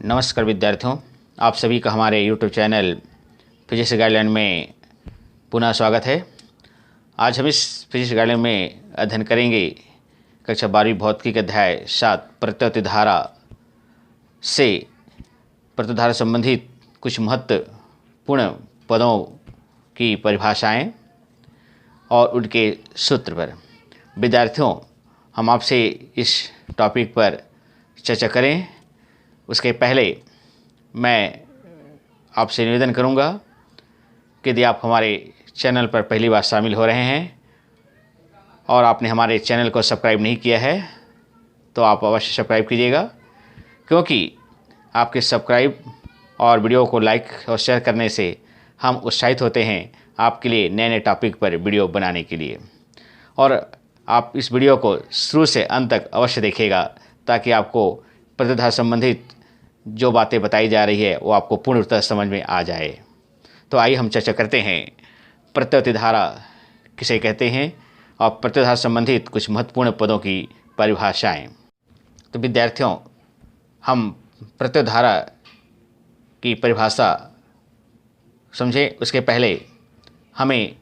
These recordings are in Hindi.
नमस्कार विद्यार्थियों, आप सभी का हमारे YouTube चैनल फिजिक्स गाइडलाइन में पुनः स्वागत है। आज हम इस फिजिक्स गाइडलाइन में अध्ययन करेंगे कक्षा 12वीं भौतिकी के अध्याय 7 प्रत्यावर्ती धारा से प्रत्यावर्ती धारा संबंधित कुछ महत्वपूर्ण पदों की परिभाषाएं और उनके सूत्र पर। विद्यार्थियों, हम आपसे इस टॉपिक पर चर्चा करें उसके पहले मैं आपसे निवेदन करूंगा कि यदि आप हमारे चैनल पर पहली बार शामिल हो रहे हैं और आपने हमारे चैनल को सब्सक्राइब नहीं किया है तो आप अवश्य सब्सक्राइब कीजिएगा, क्योंकि आपके सब्सक्राइब और वीडियो को लाइक और शेयर करने से हम उत्साहित होते हैं आपके लिए नए नए टॉपिक पर वीडियो बनाने के लिए। और आप इस वीडियो को शुरू से अंत तक अवश्य देखिएगा ताकि आपको प्रत्यावर्ती धारा संबंधित जो बातें बताई जा रही है वो आपको पूर्ण रूप से समझ में आ जाए। तो आइए हम चर्चा करते हैं प्रत्यावर्ती धारा किसे कहते हैं और प्रत्यावर्ती धारा संबंधित कुछ महत्वपूर्ण पदों की परिभाषाएं। तो विद्यार्थियों, हम प्रत्यावर्ती धारा की परिभाषा समझें उसके पहले हमें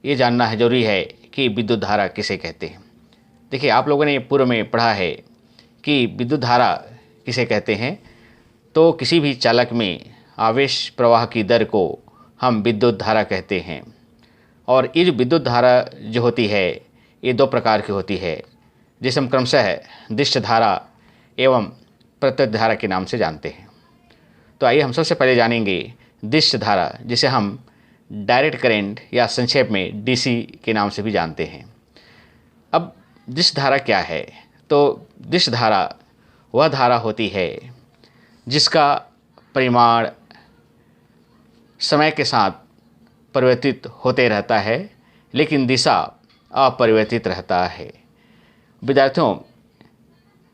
ये जानना है जरूरी है कि विद्युत धारा किसे कहते हैं। देखिए, आप लोगों ने पूर्व में पढ़ा है कि विद्युत धारा किसे कहते हैं। तो किसी भी चालक में आवेश प्रवाह की दर को हम विद्युत धारा कहते हैं। और ये जो विद्युत धारा जो होती है ये दो प्रकार की होती है, जिसे हम क्रमशः दिष्ट धारा एवं प्रत्यावर्ती धारा के नाम से जानते हैं। तो आइए हम सबसे पहले जानेंगे दिष्ट धारा, जिसे हम डायरेक्ट करंट या संक्षेप में डीसी के नाम से भी जानते हैं। अब दिष्ट धारा क्या है? तो दिष्ट धारा वह धारा होती है जिसका परिमाण समय के साथ परिवर्तित होते रहता है लेकिन दिशा अपरिवर्तित रहता है। विद्यार्थियों,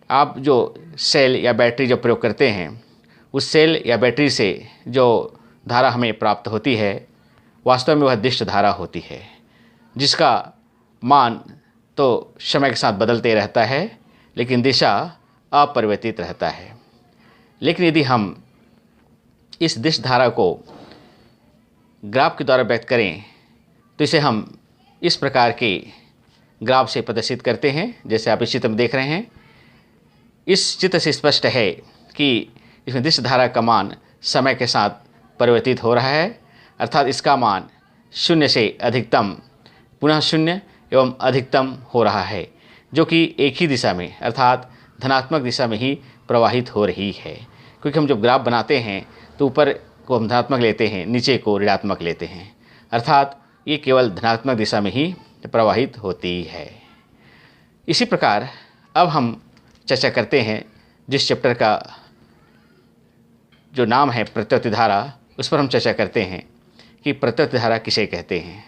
आप जो सेल या बैटरी जो प्रयोग करते हैं उस सेल या बैटरी से जो धारा हमें प्राप्त होती है वास्तव में वह दिष्ट धारा होती है, जिसका मान तो समय के साथ बदलते रहता है लेकिन दिशा अपरिवर्तित रहता है। लेकिन यदि हम इस दिष्ट धारा को ग्राफ के द्वारा व्यक्त करें तो इसे हम इस प्रकार के ग्राफ से प्रदर्शित करते हैं, जैसे आप इस चित्र में देख रहे हैं। इस चित्र से स्पष्ट है कि इसमें दिष्ट धारा का मान समय के साथ परिवर्तित हो रहा है, अर्थात इसका मान शून्य से अधिकतम पुनः शून्य एवं अधिकतम हो रहा है, जो कि एक ही दिशा में अर्थात धनात्मक दिशा में ही प्रवाहित हो रही है। क्योंकि हम जब ग्राफ बनाते हैं तो ऊपर को हम धनात्मक लेते हैं, नीचे को ऋणात्मक लेते हैं, अर्थात ये केवल धनात्मक दिशा में ही प्रवाहित होती है। इसी प्रकार अब हम चर्चा करते हैं जिस चैप्टर का जो नाम है प्रत्यावर्ती धारा, उस पर हम चर्चा करते हैं कि प्रत्यावर्ती धारा किसे कहते हैं।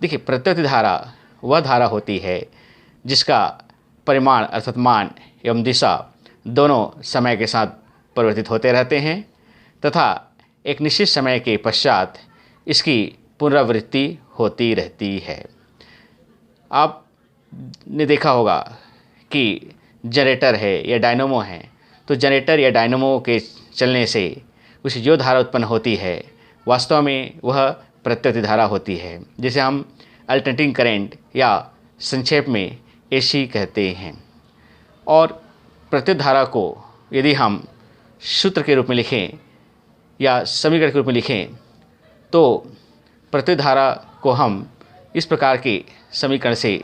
देखिए, प्रत्यावर्ती धारा वह धारा होती है जिसका परिमाण अर्थात मान एवं दिशा दोनों समय के साथ परिवर्तित होते रहते हैं तथा एक निश्चित समय के पश्चात इसकी पुनरावृत्ति होती रहती है। आपने देखा होगा कि जनरेटर है या डायनामो है, तो जनरेटर या डायनामो के चलने से कुछ जो धारा उत्पन्न होती है वास्तव में वह प्रत्यावर्ती धारा होती है, जिसे हम अल्टरनेटिंग करंट या संक्षेप में एसी कहते हैं। और प्रत्यावर्ती धारा को यदि हम सूत्र के रूप में लिखें या समीकरण के रूप में लिखें तो प्रत्यावर्ती धारा को हम इस प्रकार के समीकरण से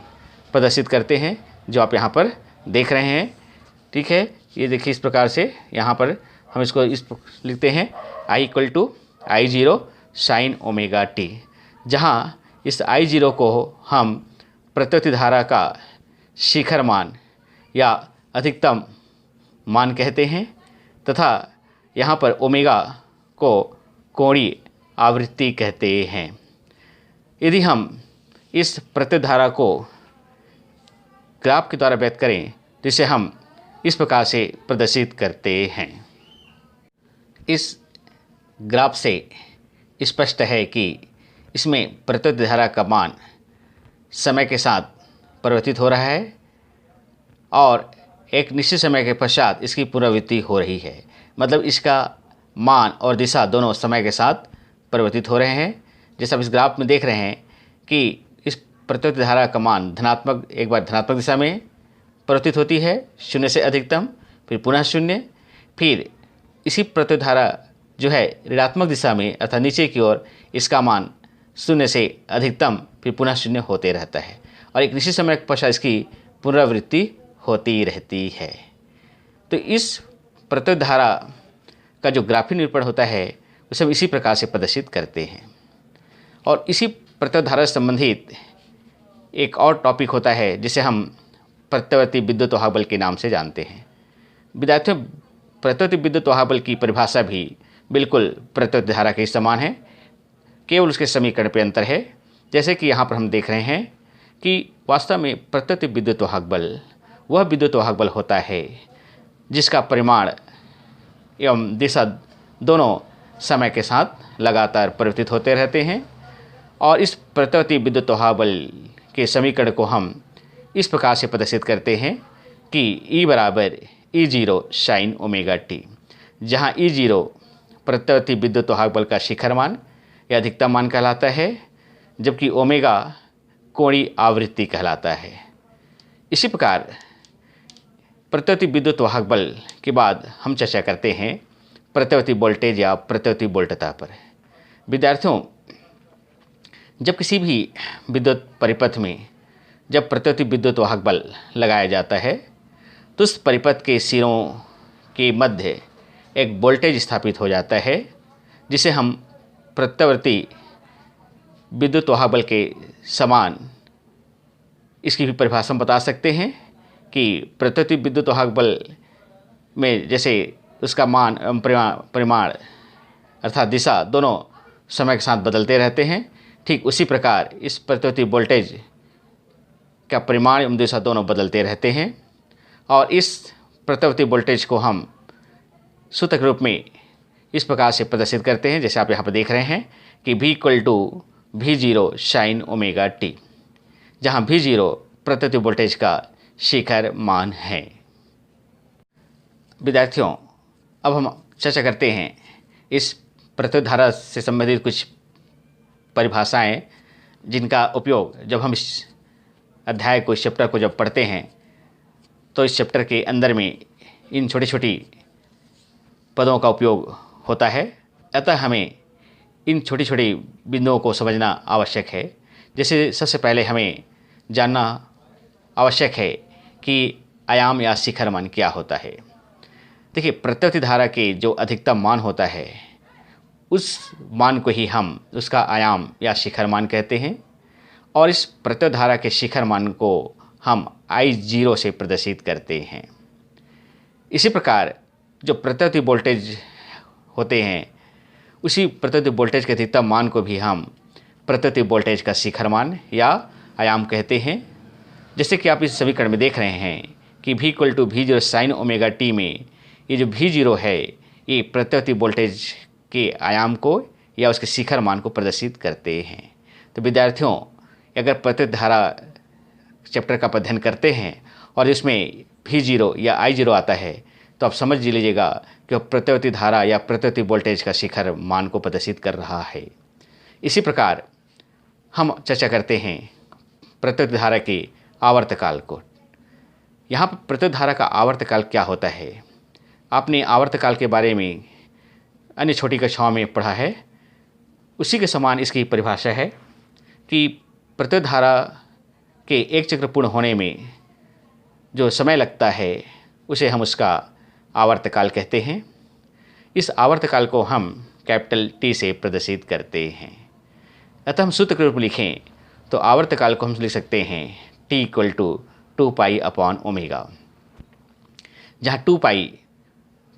प्रदर्शित करते हैं जो आप यहाँ पर देख रहे हैं। ठीक है, ये देखिए इस प्रकार से यहाँ पर हम इसको लिखते हैं I=I0 sin ओमेगा t, जहाँ इस I0 को हम प्रत्यावर्ती धारा का शिखर मान या अधिकतम मान कहते हैं तथा यहाँ पर ओमेगा को कोणीय आवृत्ति कहते हैं। यदि हम इस प्रत्यावर्ती धारा को ग्राफ के द्वारा व्यक्त करें तो इसे हम इस प्रकार से प्रदर्शित करते हैं। इस ग्राफ से स्पष्ट है कि इसमें प्रत्यावर्ती धारा का मान समय के साथ परिवर्तित हो रहा है और एक निश्चित समय के पश्चात इसकी पुनरावृत्ति हो रही है। मतलब इसका मान और दिशा दोनों समय के साथ परिवर्तित हो रहे हैं। जैसे आप इस ग्राफ में देख रहे हैं कि इस प्रत्यावर्ती धारा का मान धनात्मक, एक बार धनात्मक दिशा में परिवर्तित होती है 0 से अधिकतम, फिर पुनः 0, फिर इसी प्रत्यावर्ती धारा जो है ऋणात्मक दिशा में अर्थात नीचे की ओर इसका मान 0 से अधिकतम फिर पुनः 0 होते रहता है और एक निश्चित समय के पश्चात इसकी पुनरावृत्ति होती रहती है। तो इस प्रत्यावर्ती धारा का जो ग्राफीय निरूपण होता है उसे हम इसी प्रकार से प्रदर्शित करते हैं। और इसी प्रत्यावर्ती धारा से संबंधित एक और टॉपिक होता है जिसे हम प्रत्यावर्ती विद्युत वाहक बल के नाम से जानते हैं। विद्यार्थियों, प्रत्यावर्ती विद्युत वाहक बल की परिभाषा भी बिल्कुल प्रत्यावर्ती धारा के समान है, केवल उसके समीकरण पे अंतर है। जैसे कि यहाँ पर हम देख रहे हैं कि वास्तव में प्रत्यावर्ती विद्युत वाहक बल वह विद्युत वाहक बल होता है जिसका परिमाण एवं दिशा दोनों समय के साथ लगातार परिवर्तित होते रहते हैं। और इस प्रत्यावर्ती विद्युत वाहक बल के समीकरण को हम इस प्रकार से प्रदर्शित करते हैं कि E बराबर E0 sin ओमेगा टी, जहाँ E0 प्रत्यावर्ती विद्युत वाहक बल का शिखर मान या अधिकतम मान कहलाता है, जबकि ओमेगा कोणीय आवृत्ति कहलाता है। इसी प्रकार प्रत्यावर्ती विद्युत वाहक बल के बाद हम चर्चा करते हैं प्रत्यावर्ती वोल्टेज या प्रत्यावर्ती वोल्टता पर। विद्यार्थियों, जब किसी भी विद्युत परिपथ में जब प्रत्यावर्ती विद्युत वाहक बल लगाया जाता है तो उस परिपथ के सिरों के मध्य एक वोल्टेज स्थापित हो जाता है, जिसे हम प्रत्यावर्ती विद्युत वाहक बल के समान इसकी भी परिभाषा बता सकते हैं कि प्रत्यावर्ती विद्युत वाहक बल में जैसे उसका मान एवं परिमाण अर्थात दिशा दोनों समय के साथ बदलते रहते हैं, ठीक उसी प्रकार इस प्रत्यावर्ती वोल्टेज का परिमाण एवं दिशा दोनों बदलते रहते हैं। और इस प्रत्यावर्ती वोल्टेज को हम सूत्र रूप में इस प्रकार से प्रदर्शित करते हैं, जैसे आप यहाँ पर देख रहे हैं कि V = V0 sin omega T, जहाँ V0 प्रत्यावर्ती वोल्टेज का शिखर मान है। विद्यार्थियों, अब हम चर्चा करते हैं इस प्रत्यावर्ती धारा से संबंधित कुछ परिभाषाएं, जिनका उपयोग जब हम इस अध्याय को, इस चैप्टर को जब पढ़ते हैं तो इस चैप्टर के अंदर में इन छोटी छोटी पदों का उपयोग होता है। अतः हमें इन छोटी छोटी बिंदुओं को समझना आवश्यक है। जैसे सबसे पहले हमें जानना आवश्यक है कि आयाम या शिखर मान क्या होता है। देखिए, प्रत्यावर्ती धारा के जो अधिकतम मान होता है उस मान को ही हम उसका आयाम या शिखर मान कहते हैं, और इस प्रत्यावर्ती धारा के शिखर मान को हम I0 से प्रदर्शित करते हैं। इसी प्रकार जो प्रत्यावर्ती वोल्टेज होते हैं उसी प्रत्यावर्ती वोल्टेज के अधिकतम मान को भी हम प्रत्यावर्ती वोल्टेज का शिखर मान या आयाम कहते हैं। जैसे कि आप इस समीकरण में देख रहे हैं कि V = V0 sin omega T में ये जो V0 है ये प्रत्यावर्ती वोल्टेज के आयाम को या उसके शिखर मान को प्रदर्शित करते हैं। तो विद्यार्थियों, अगर प्रत्यावर्ती धारा चैप्टर का अध्ययन करते हैं और इसमें V0 या I0 आता है तो आप समझ लीजिएगा कि प्रत्यावर्ती धारा या प्रत्यावर्ती वोल्टेज का शिखर मान को प्रदर्शित कर रहा है। इसी प्रकार हम चर्चा करते हैं प्रत्यावर्ती धारा के आवर्तकाल को। यहाँ पर प्रत्यावर्ती धारा का आवर्तकाल क्या होता है, आपने आवर्तकाल के बारे में अन्य छोटी कक्षाओं में पढ़ा है। उसी के समान इसकी परिभाषा है कि प्रत्यावर्ती धारा के एक चक्र पूर्ण होने में जो समय लगता है उसे हम उसका आवर्तकाल कहते हैं। इस आवर्तकाल को हम कैपिटल T से प्रदर्शित करते हैं। अतः हम सूत्र के रूप में लिखें तो आवर्तकाल को हम लिख सकते हैं T = 2π/ω, जहाँ 2π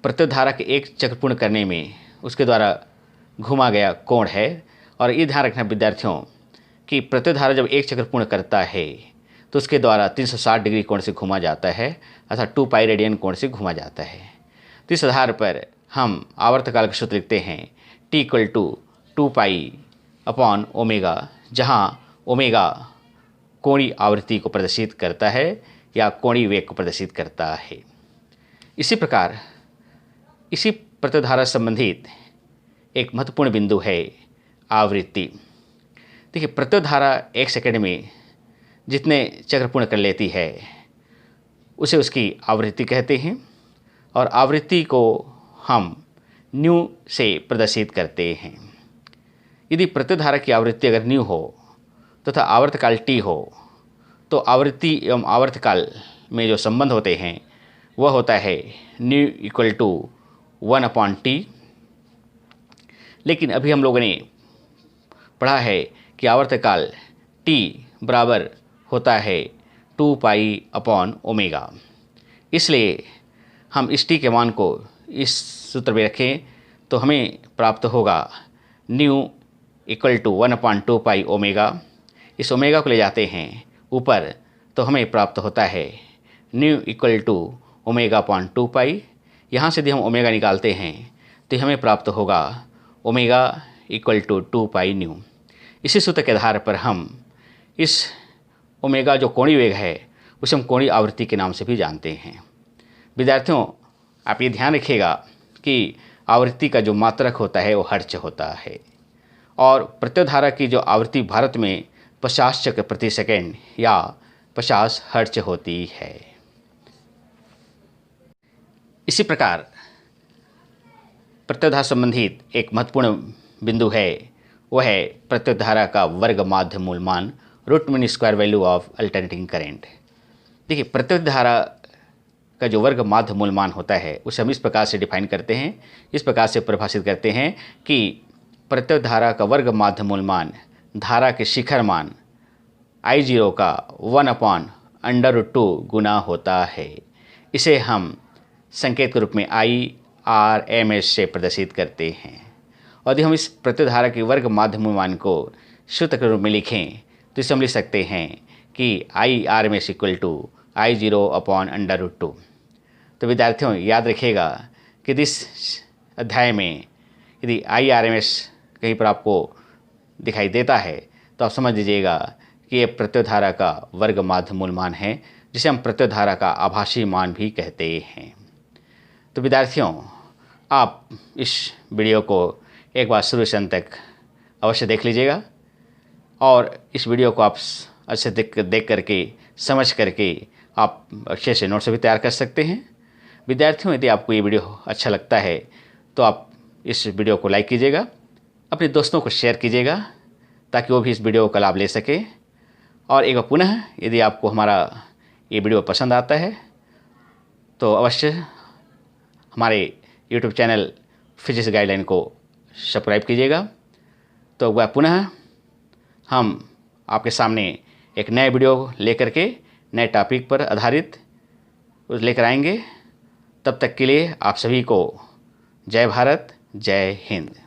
प्रत्यावर्ती धारा के एक चक्र पूर्ण करने में उसके द्वारा घुमा गया कोण है। और ये ध्यान रखना विद्यार्थियों कि प्रत्यावर्ती धारा जब एक चक्र पूर्ण करता है तो उसके द्वारा 360 डिग्री कोण से घुमा जाता है, अर्थात 2π रेडियन कोण से घुमा जाता है। तो इस आधार पर हम आवर्तकाल का सूत्र लिखते हैं T = 2π/ω, जहाँ ओमेगा कोणीय आवृत्ति को प्रदर्शित करता है या कोणीय वेग को प्रदर्शित करता है। इसी प्रकार इसी प्रतिधारा संबंधित एक महत्वपूर्ण बिंदु है आवृत्ति। देखिए, प्रतिधारा 1 सेकंड में जितने चक्र पूर्ण कर लेती है उसे उसकी आवृत्ति कहते हैं, और आवृत्ति को हम न्यू से प्रदर्शित करते हैं। यदि प्रतिधारा की आवृत्ति अगर न्यू हो तथा आवर्तकाल टी हो तो आवृत्ति एवं आवर्तकाल में जो संबंध होते हैं वह होता है न्यू इक्वल टू 1/t। लेकिन अभी हम लोगों ने पढ़ा है कि आवर्तकाल t बराबर होता है 2π/ω। इसलिए हम इस t के मान को इस सूत्र में रखें तो हमें प्राप्त होगा न्यू इक्वल टू 1/2π ω। इस ओमेगा को ले जाते हैं ऊपर तो हमें प्राप्त होता है न्यू इक्वल टू ω/2π। यहाँ से यदि हम ओमेगा निकालते हैं तो हमें प्राप्त होगा ओमेगा इक्वल टू 2π न्यू। इसी सूत्र के आधार पर हम इस ओमेगा जो कोणीय वेग है उसे हम कोणीय आवृत्ति के नाम से भी जानते हैं। विद्यार्थियों, आप ये ध्यान रखिएगा कि आवृत्ति का जो मात्रक होता है वो हर्ट्ज होता है, और प्रतिधारा की जो आवृत्ति भारत में 50 चक्र प्रति सेकंड या 50 हर्ट्ज होती है। इसी प्रकार प्रतिधारा संबंधित एक महत्वपूर्ण बिंदु है वह है प्रतिधारा का वर्ग माध्य मूल मान, root mean square value of alternating current. देखिए, प्रतिधारा का जो वर्ग माध्य मूल मान होता है उसे हम इस प्रकार से डिफाइन करते हैं, इस प्रकार से परिभाषित करते हैं कि प्रतिधारा का वर्ग माध्य मूल मान धारा के शिखर मान I0 का 1/√2 गुना होता है। इसे हम संकेत के रूप में IRMS से प्रदर्शित करते हैं। और यदि हम इस प्रतिधारा के वर्ग माध्य मूल मान को सूत्र के रूप में लिखें तो इसे हम लिख सकते हैं कि IRMS इक्वल टू I0/√2। तो विद्यार्थियों, याद रखिएगा कि इस अध्याय में यदि IRMS कहीं पर आपको दिखाई देता है तो आप समझ लीजिएगा कि ये प्रतिधारा का वर्ग माध्य मूल मान है, जिसे हम प्रतिधारा का आभासी मान भी कहते हैं। तो विद्यार्थियों, आप इस वीडियो को एक बार शुरू से अंत तक अवश्य देख लीजिएगा, और इस वीडियो को आप अच्छे देख करके समझ करके आप अच्छे से नोट्स भी तैयार कर सकते हैं। विद्यार्थियों, यदि आपको ये वीडियो अच्छा लगता है तो आप इस वीडियो को लाइक कीजिएगा, अपने दोस्तों को शेयर कीजिएगा ताकि वो भी इस वीडियो का लाभ ले सके। और एक बार पुनः यदि आपको हमारा ये वीडियो पसंद आता है तो अवश्य हमारे YouTube चैनल फिजिक्स गाइडलाइन को सब्सक्राइब कीजिएगा। तो वह पुनः हम आपके सामने एक नए वीडियो लेकर के नए टॉपिक पर आधारित लेकर आएंगे। तब तक के लिए आप सभी को जय भारत, जय हिंद।